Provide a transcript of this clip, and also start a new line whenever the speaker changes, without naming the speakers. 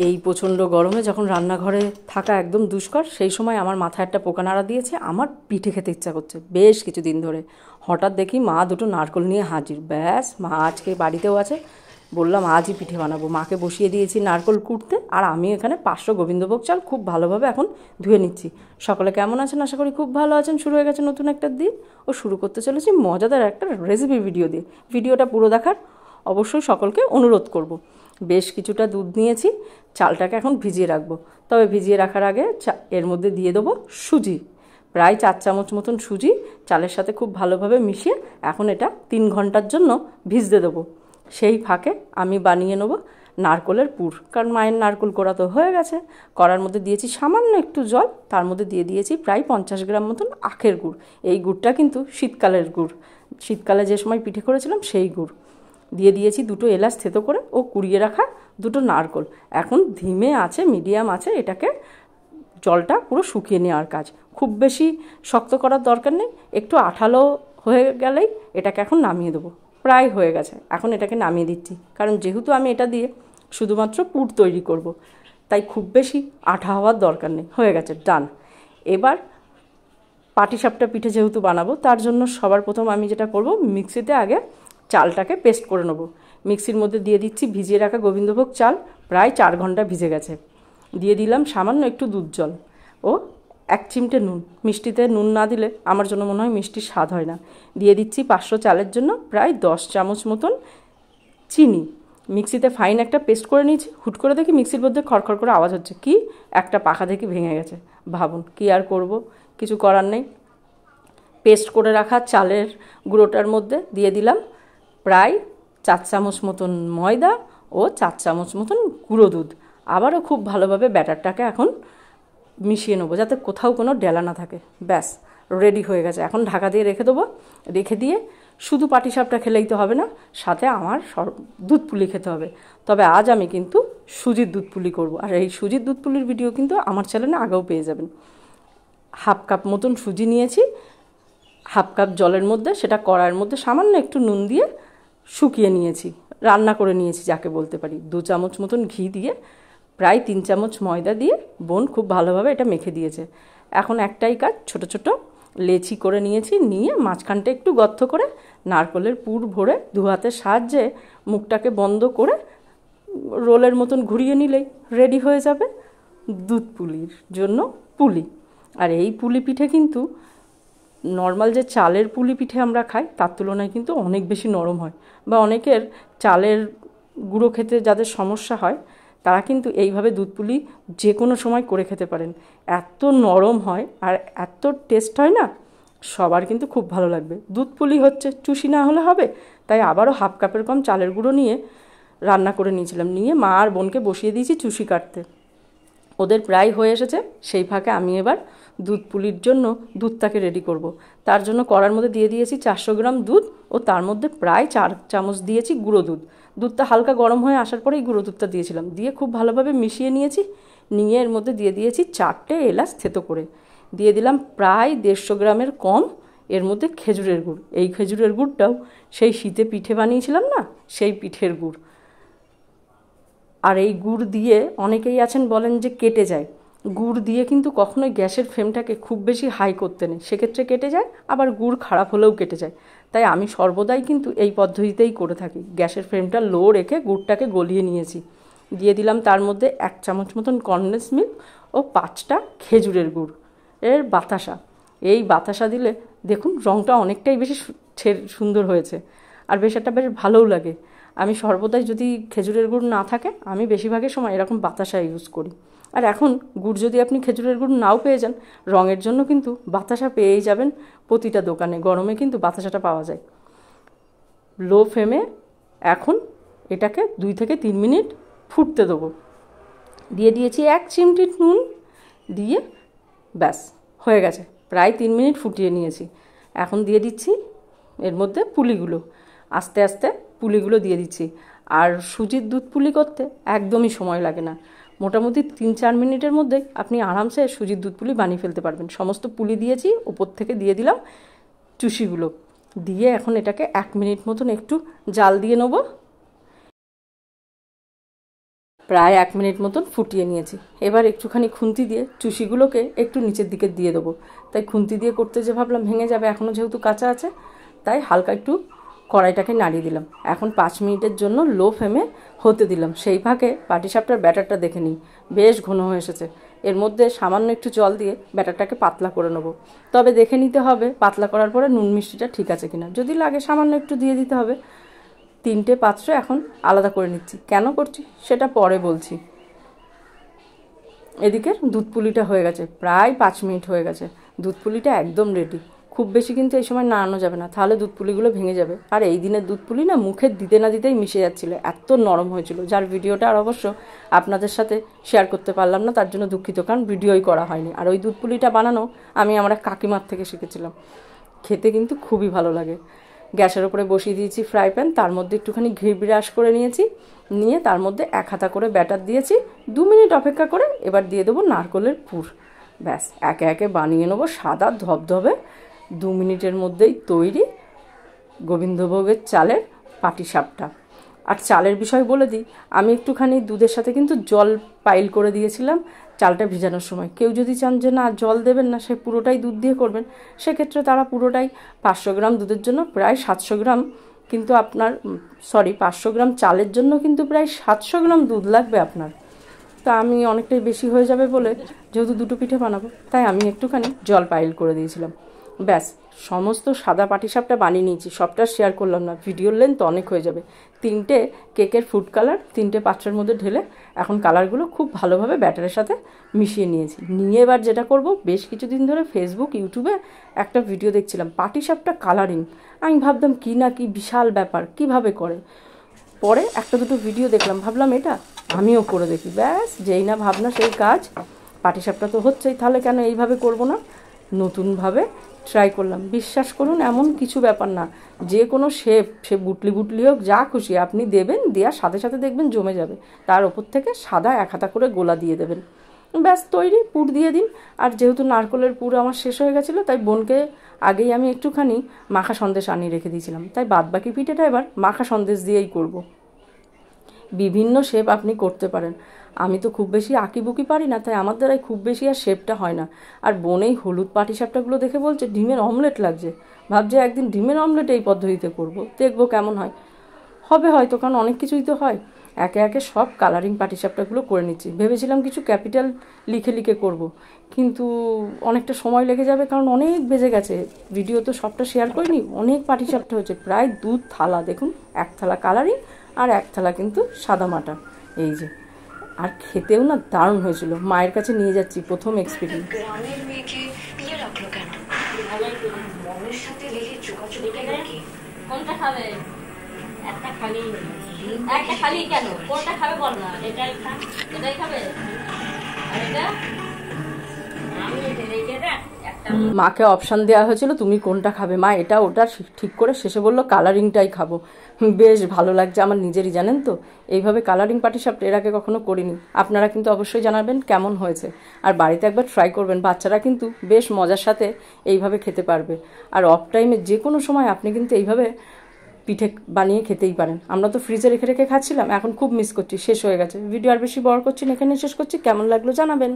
এই প্রচণ্ড গরমে যখন রান্নাঘরে থাকা একদম দুষ্কর, সেই সময় আমার মাথায় একটা পোকা নাড়া দিয়েছে। আমার পিঠে খেতে ইচ্ছা করছে বেশ কিছুদিন ধরে। হঠাৎ দেখি মা দুটো নারকেল নিয়ে হাজির। ব্যাস, মা আজকে বাড়িতেও আছে, বললাম আজই পিঠে বানাবো। মাকে বসিয়ে দিয়েছি নারকেল কুটতে, আর আমি এখানে 500 গোবিন্দভোগ চাল খুব ভালোভাবে এখন ধুয়ে নিচ্ছি। সকলে কেমন আছেন? আশা করি খুব ভালো আছেন। শুরু হয়ে গেছে নতুন একটা দিন, ও শুরু করতে চলেছি মজাদার একটা রেসিপি ভিডিও দিয়ে। ভিডিওটা পুরো দেখার অবশ্যই সকলকে অনুরোধ করব। বেশ কিছুটা দুধ নিয়েছি, চালটাকে এখন ভিজিয়ে রাখবো। তবে ভিজিয়ে রাখার আগে এর মধ্যে দিয়ে দেবো সুজি, প্রায় 4 চামচ মতন সুজি চালের সাথে খুব ভালোভাবে মিশিয়ে এখন এটা 3 ঘন্টার জন্য ভিজতে দেবো। সেই ফাঁকে আমি বানিয়ে নেবো নারকেলের পুর, কারণ মায়ের নারকেল কোড়া তো হয়ে গেছে। কড়ার মধ্যে দিয়েছি সামান্য একটু জল, তার মধ্যে দিয়ে দিয়েছি প্রায় 50 গ্রাম মতন আখের গুড়। এই গুড়টা কিন্তু শীতকালের গুড়, শীতকালে যে সময় পিঠে করেছিলাম সেই গুড়। দিয়ে দিয়েছি 2টো এলাচ থেতো করে ও কুড়িয়ে রাখা 2টো নারকেল। এখন ধিমে আছে, মিডিয়াম আছে, এটাকে জলটা পুরো শুকিয়ে নেওয়ার কাজ। খুব বেশি শক্ত করার দরকার নেই, একটু আঠালো হয়ে গেলেই এটাকে এখন নামিয়ে দেবো। প্রায় হয়ে গেছে, এখন এটাকে নামিয়ে দিচ্ছি, কারণ যেহেতু আমি এটা দিয়ে শুধুমাত্র পুর তৈরি করব, তাই খুব বেশি আঠা হওয়ার দরকার নেই। হয়ে গেছে, ডান। এবার পাটিসাপটা পিঠে যেহেতু বানাবো, তার জন্য সবার প্রথম আমি যেটা করব, মিক্সিতে আগে চালটাকে পেস্ট করে নেবো। মিক্সির মধ্যে দিয়ে দিচ্ছি ভিজিয়ে রাখা গোবিন্দভোগ চাল, প্রায় 4 ঘন্টা ভিজে গেছে। দিয়ে দিলাম সামান্য একটু দুধ জল ও 1 চিমটে নুন। মিষ্টিতে নুন না দিলে আমার জন্য মনে হয় মিষ্টির স্বাদ হয় না। দিয়ে দিচ্ছি 500 চালের জন্য প্রায় 10 চামচ মতন চিনি। মিক্সিতে ফাইন একটা পেস্ট করে নিয়েছি। হুট করে দেখি মিক্সির মধ্যে খড়খড় করে আওয়াজ হচ্ছে, কি একটা পাখা দেখি ভেঙে গেছে। ভাবুন, কি আর করব, কিছু করার নেই। পেস্ট করে রাখা চালের গুঁড়োটার মধ্যে দিয়ে দিলাম প্রায় 4 চামচ মতন ময়দা ও 4 চামচ মতন গুঁড়ো দুধ। আবারও খুব ভালোভাবে ব্যাটারটাকে এখন মিশিয়ে নেবো, যাতে কোথাও কোনো ডেলা না থাকে। ব্যাস, রেডি হয়ে গেছে। এখন ঢাকা দিয়ে রেখে দেবো। রেখে দিয়ে শুধু পাটিসাপটা খেলেই তো হবে না, সাথে আমার দুধ পুলি খেতে হবে। তবে আজ আমি কিন্তু সুজির দুধ পুলি করবো, আর এই সুজির দুধ পুলির ভিডিও কিন্তু আমার চ্যানেলে আগেও পেয়ে যাবেন। 1/2 কাপ মতন সুজি নিয়েছি, 1/2 কাপ জলের মধ্যে সেটা কড়াইয়ের মধ্যে সামান্য একটু নুন দিয়ে শুকিয়ে নিয়েছি, রান্না করে নিয়েছি যাকে বলতে পারি। 2 চামচ মতন ঘি দিয়ে প্রায় 3 চামচ ময়দা দিয়ে বোন খুব ভালোভাবে এটা মেখে দিয়েছে। এখন একটাই কাজ, ছোট ছোট লেচি করে নিয়েছি, নিয়ে মাঝখানটা একটু গর্ত করে নারকেলের পুর ভরে 2 হাতের সাহায্যে মুখটাকে বন্ধ করে রোলের মতন ঘুরিয়ে নিলেই রেডি হয়ে যাবে দুধ পুলির জন্য পুলি। আর এই পুলি পিঠে কিন্তু নর্মাল যে চালের পুলি পিঠে আমরা খাই তার তুলনায় কিন্তু অনেক বেশি নরম হয়, বা অনেকের চালের গুঁড়ো খেতে যাদের সমস্যা হয় তারা কিন্তু এইভাবে দুধ পুলি যে কোনো সময় করে খেতে পারেন। এত নরম হয় আর এত টেস্ট হয় না, সবার কিন্তু খুব ভালো লাগবে। দুধ পুলি হচ্ছে, চুষি না হলে হবে, তাই আবারও 1/2 কাপের কম চালের গুঁড়ো নিয়ে রান্না করে নিয়েছিলাম। নিয়ে মা আর বোনকে বসিয়ে দিয়েছি চুষি কাটতে। ওদের প্রায় হয়ে এসেছে। সেই ফাঁকে আমি এবার দুধ পুলির জন্য দুধটাকে রেডি করব। তার জন্য কড়ার মধ্যে দিয়ে দিয়েছি 400 গ্রাম দুধ ও তার মধ্যে প্রায় 4 চামচ দিয়েছি গুঁড়ো দুধ। দুধটা হালকা গরম হয়ে আসার পরেই গুঁড়ো দুধটা দিয়েছিলাম, দিয়ে খুব ভালোভাবে মিশিয়ে নিয়েছি। নিয়ে এর মধ্যে দিয়ে দিয়েছি 4টে এলাচ থেতো করে। দিয়ে দিলাম প্রায় 150 গ্রামের কম এর মধ্যে খেজুরের গুড়। এই খেজুরের গুড়টাও সেই শীতে পিঠে বানিয়েছিলাম না, সেই পিঠের গুড়। আর এই গুড় দিয়ে অনেকেই আছেন বলেন যে কেটে যায়। গুড় দিয়ে কিন্তু কখনোই গ্যাসের ফ্লেমটাকে খুব বেশি হাই করতে নেই, সেক্ষেত্রে কেটে যায়। আবার গুড় খারাপ হলেও কেটে যায়। তাই আমি সর্বদাই কিন্তু এই পদ্ধতিতেই করে থাকি। গ্যাসের ফ্লেমটা লো রেখে গুড়টাকে গলিয়ে নিয়েছি। দিয়ে দিলাম তার মধ্যে 1 চামচ মতন কনডেন্স মিল্ক ও 5টা খেজুরের গুড় এর বাতাসা। এই বাতাসা দিলে দেখুন রঙটা অনেকটাই বেশি সুন্দর হয়েছে, আর বেশ ভালোও লাগে। আমি সর্বদাই, যদি খেজুরের গুড় না থাকে, আমি বেশিরভাগের সময় এরকম বাতাসা ইউজ করি। আর এখন গুড় যদি আপনি খেজুরের গুড় নাও পেয়ে যান, রঙের জন্য কিন্তু বাতাসা পেয়েই যাবেন প্রতিটা দোকানে। গরমে কিন্তু বাতাসাটা পাওয়া যায়। লো ফ্লেমে এখন এটাকে 2 থেকে 3 মিনিট ফুটতে দেবো। দিয়ে দিয়েছি 1 চিমটি নুন, দিয়ে ব্যাস হয়ে গেছে। প্রায় 3 মিনিট ফুটিয়ে নিয়েছি। এখন দিয়ে দিচ্ছি এর মধ্যে পুলিগুলো। আস্তে আস্তে পুলিগুলো দিয়ে দিচ্ছি। আর সুজির দুধ পুলি করতে একদমই সময় লাগে না, মোটামুটি 3-4 মিনিটের মধ্যেই আপনি আরামসে সুজির দুধ পুলি বানিয়ে ফেলতে পারবেন। সমস্ত পুলি দিয়েছি, ওপর থেকে দিয়ে দিলাম চুষিগুলো দিয়ে এখন এটাকে 1 মিনিট মতন একটু জাল দিয়ে নেব। প্রায় 1 মিনিট মতন ফুটিয়ে নিয়েছি। এবার একটুখানি খুন্তি দিয়ে চুষিগুলোকে একটু নিচের দিকে দিয়ে দেবো। তাই খুন্তি দিয়ে করতে যে ভাবলাম ভেঙে যাবে, এখনও যেহেতু কাঁচা আছে, তাই হালকা একটু কড়াইটাকে নাড়িয়ে দিলাম। এখন 5 মিনিটের জন্য লো ফ্লেমে হতে দিলাম। সেই ফাঁকে পাটিসাপটার ব্যাটারটা দেখে নিই, বেশ ঘন হয়ে এসেছে। এর মধ্যে সামান্য একটু জল দিয়ে ব্যাটারটাকে পাতলা করে নেবো। তবে দেখে নিতে হবে পাতলা করার পরে নুন মিষ্টিটা ঠিক আছে কিনা, যদি লাগে সামান্য একটু দিয়ে দিতে হবে। 3টে পাত্র এখন আলাদা করে নিচ্ছি। কেন করছি সেটা পরে বলছি। এদিকে দুধ পুলিটা হয়ে গেছে, প্রায় 5 মিনিট হয়ে গেছে। দুধ পুলিটা একদম রেডি। খুব বেশি কিন্তু এই সময় নাড়ানো যাবে না, তাহলে দুধ পুলিগুলো ভেঙে যাবে। আর এই দিনের দুধ পুলি না মুখে দিতে না দিতেই মিশে যাচ্ছিলো, এত নরম হয়েছিল, যার ভিডিওটা আর অবশ্য আপনাদের সাথে শেয়ার করতে পারলাম না, তার জন্য দুঃখিত, কারণ ভিডিওই করা হয়নি। আর ওই দুধ পুলিটা বানানো আমি আমার কাকিমার থেকে শিখেছিলাম। খেতে কিন্তু খুবই ভালো লাগে। গ্যাসের ওপরে বসিয়ে দিয়েছি ফ্রাই প্যান, তার মধ্যে একটুখানি ঘি ব্রাশ করে নিয়েছি, নিয়ে তার মধ্যে 1 হাতা করে ব্যাটার দিয়েছি। 2 মিনিট অপেক্ষা করে এবার দিয়ে দেবো নারকেলের পুর। ব্যাস একে একে বানিয়ে নেবো সাদা ধবধবে 2 মিনিটের মধ্যেই তৈরি গোবিন্দভোগের চালের পাটিসাপটা। আর চালের বিষয় বলে দিই, আমি একটুখানি দুধের সাথে কিন্তু জল পাইল করে দিয়েছিলাম চালটা ভিজানোর সময়। কেউ যদি চান যে না জল দেবেন না, সে পুরোটাই দুধ দিয়ে করবেন, সেক্ষেত্রে তারা পুরোটাই 500 গ্রাম দুধের জন্য প্রায় 700 গ্রাম কিন্তু আপনার 500 গ্রাম চালের জন্য কিন্তু প্রায় 700 গ্রাম দুধ লাগবে আপনার। তা আমি অনেকটাই বেশি হয়ে যাবে বলে, যেহেতু 2টো পিঠে বানাবো, তাই আমি একটুখানি জল পাইল করে দিয়েছিলাম। ব্যাস সমস্ত সাদা পাটিসাপটা বানিয়ে নিয়েছি। সবটা শেয়ার করলাম না, ভিডিওর লেন্থ অনেক হয়ে যাবে। 3টে কেকের ফুড কালার 3টে পাত্রের মধ্যে ঢেলে এখন কালারগুলো খুব ভালোভাবে ব্যাটারের সাথে মিশিয়ে নিয়েছি। নিয়ে এবার যেটা করব, বেশ কিছুদিন ধরে ফেসবুক ইউটিউবে একটা ভিডিও দেখছিলাম পাটিসাপটা কালারিং। আমি ভাবতাম কি না কি বিশাল ব্যাপার, কিভাবে করে। পরে 1-2টো ভিডিও দেখলাম, ভাবলাম এটা আমিও করে দেখি। ব্যাস যেই না ভাবনা সেই কাজ। পাটিসাপটা তো হচ্ছেই, তাহলে কেন এইভাবে করব না, নতুনভাবে ট্রাই করলাম। বিশ্বাস করুন এমন কিছু ব্যাপার না, যে কোনো শেপ, সে বুটলি হোক, যা খুশি আপনি দেবেন, দেওয়ার সাথে সাথে দেখবেন জমে যাবে। তার ওপর থেকে সাদা 1 হাতা করে গোলা দিয়ে দেবেন, ব্যাস তৈরি। পুর দিয়ে দিন। আর যেহেতু নারকেলের পুর আমার শেষ হয়ে গেছিলো, তাই বোনকে আগেই আমি একটুখানি মাখা সন্দেশ আনিয়ে রেখে দিয়েছিলাম, তাই বাদবাকি পিঠেটা এবার মাখা সন্দেশ দিয়েই করব। বিভিন্ন শেপ আপনি করতে পারেন। আমি তো খুব বেশি আঁকিবুকি পারি না, তাই আমার দ্বারাই খুব বেশি আর শেপটা হয় না। আর বোন এই হলুদ পাটিসাপটাগুলো দেখে বলছে ডিমের অমলেট লাগছে। ভাবছে একদিন ডিমের অমলেট এই পদ্ধতিতে করব, দেখবো কেমন হয়। হবে হয়তো, কারণ অনেক কিছুই তো হয়। একে একে সব কালারিং পাটিসাপটাগুলো করে নিচ্ছি। ভেবেছিলাম কিছু ক্যাপিটাল লিখে করব, কিন্তু অনেকটা সময় লেগে যাবে, কারণ অনেক বেজে গেছে। ভিডিও তো সবটা শেয়ার করিনি, অনেক পাটিসাপটা হয়েছে, প্রায় 2 থালা। দেখুন 1 থালা কালারিং আর 1 থালা কিন্তু সাদামাটা। এই যে, আর খেতেও না দারুণ হয়েছিল। মায়ের কাছে নিয়ে যাচ্ছি প্রথম এক্সপিরিয়েন্স।
গ্রামের মেয়েকে বিয়ে রাখলো কেন? মনের সাথে লেগে যোগাযোগ কি?
কোনটা খাবে? একটা খালি কেন? কোনটা খাবে বল না। এটাই খাবে। আর এটা আমি এটা রেখে দেখ।
মাকে অপশান দেওয়া হয়েছিল তুমি কোনটা খাবে, মা এটা ওটা ঠিক করে শেষে বললো কালারিংটাই খাবো। বেশ ভালো লাগছে আমার নিজেরই, জানেন তো। এইভাবে কালারিং পাটিসাপটা এর আগে কখনো করিনি। আপনারা কিন্তু অবশ্যই জানাবেন কেমন হয়েছে, আর বাড়িতে একবার ট্রাই করবেন। বাচ্চারা কিন্তু বেশ মজার সাথে এইভাবে খেতে পারবে। আর অফ টাইমে যে কোনো সময় আপনি কিন্তু এইভাবে পিঠে বানিয়ে খেতেই পারেন। আমরা তো ফ্রিজে রেখে খাচ্ছিলাম, এখন খুব মিস করছি, শেষ হয়ে গেছে। ভিডিও আর বেশি বড় করছি না, এখানে শেষ করছি। কেমন লাগলো জানাবেন।